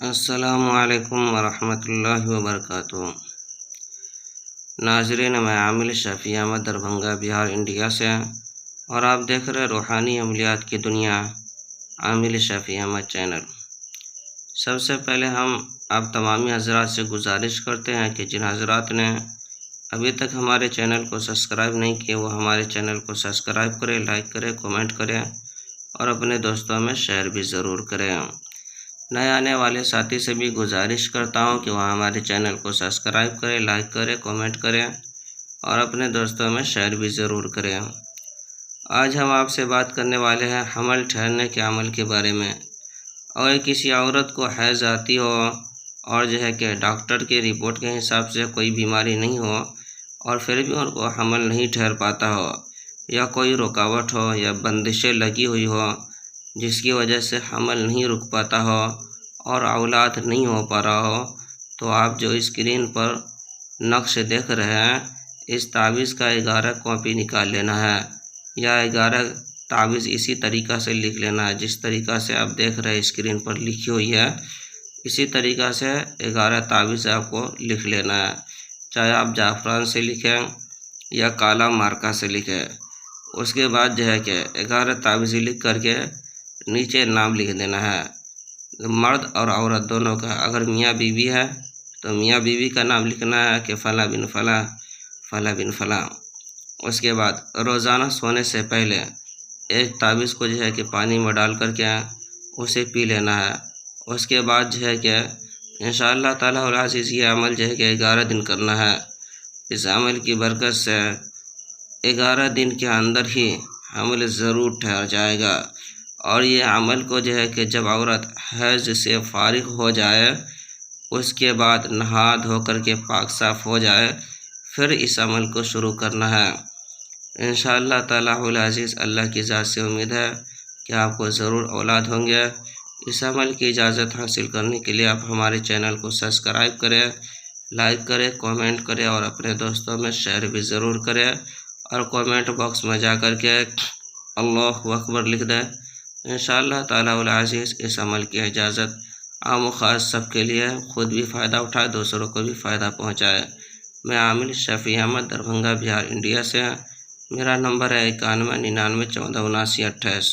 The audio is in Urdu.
السلام علیکم ورحمۃ اللہ وبرکاتہ۔ ناظرین، میں عامل شفیع احمد دربھنگہ بہار انڈیا سے، اور آپ دیکھ رہے روحانی عملیات کی دنیا عامل شفیع احمد چینل۔ سب سے پہلے ہم آپ تمامی حضرات سے گزارش کرتے ہیں کہ جن حضرات نے ابھی تک ہمارے چینل کو سبسکرائب نہیں کیے وہ ہمارے چینل کو سبسکرائب کریں، لائک کریں، کمنٹ کریں اور اپنے دوستوں میں شیئر بھی ضرور کریں۔ نئے آنے والے ساتھی سے بھی گزارش کرتا ہوں کہ وہ ہمارے چینل کو سبسکرائب کریں، لائک کریں، کمنٹ کریں اور اپنے دوستوں میں شیئر بھی ضرور کریں۔ آج ہم آپ سے بات کرنے والے ہیں حمل ٹھہرنے کے عمل کے بارے میں۔ اور کسی عورت کو حیض آتی ہو اور کہ ڈاکٹر کی رپورٹ کے حساب سے کوئی بیماری نہیں ہو اور پھر بھی ان کو حمل نہیں ٹھہر پاتا ہو، یا کوئی رکاوٹ ہو یا بندشیں لگی ہوئی ہو جس کی وجہ سے حمل نہیں رک پاتا ہو اور اولاد نہیں ہو پا رہا ہو، تو آپ جو اسکرین پر نقش دیکھ رہے ہیں اس تعویذ کا 11 کاپی نکال لینا ہے، یا 11 تعویذ اسی طریقہ سے لکھ لینا ہے جس طریقہ سے آپ دیکھ رہے ہیں اسکرین پر لکھی ہوئی ہے، اسی طریقہ سے 11 تعویذ آپ کو لکھ لینا ہے، چاہے آپ زعفران سے لکھیں یا کالا مارکا سے لکھیں۔ اس کے بعد کہ 11 تعویذ لکھ کر کے نیچے نام لکھ دینا ہے، مرد اور عورت دونوں کا۔ اگر میاں بیوی ہے تو میاں بیوی کا نام لکھنا ہے کہ فلاں بن فلاں، فلاں بن فلاں۔ اس کے بعد روزانہ سونے سے پہلے ایک تعویذ کو کہ پانی میں ڈال کر کے اسے پی لینا ہے۔ اس کے بعد کہ انشاءاللہ تعالیٰ العزیز یہ عمل کہ 11 دن کرنا ہے۔ اس عمل کی برکت سے 11 دن کے اندر ہی حمل ضرور ٹھہر جائے گا۔ اور یہ عمل کو کہ جب عورت حیض سے فارغ ہو جائے اس کے بعد نہا دھو کر کے پاک صاف ہو جائے پھر اس عمل کو شروع کرنا ہے۔ انشاءاللہ تعالیٰ العزیز اللہ کی ذات سے امید ہے کہ آپ کو ضرور اولاد ہوں گے۔ اس عمل کی اجازت حاصل کرنے کے لیے آپ ہمارے چینل کو سبسکرائب کریں، لائک کریں، کمنٹ کریں اور اپنے دوستوں میں شیئر بھی ضرور کریں، اور کمنٹ باکس میں جا کر کے اللہ اکبر لکھ دیں۔ انشاءاللہ تعالیٰ العزیز اس عمل کی اجازت عام و خاص سب کے لیے، خود بھی فائدہ اٹھائے، دوسروں کو بھی فائدہ پہنچائے۔ میں عامل شفیع احمد دربھنگہ بہار انڈیا سے، میرا نمبر ہے 91 99 14 79 28۔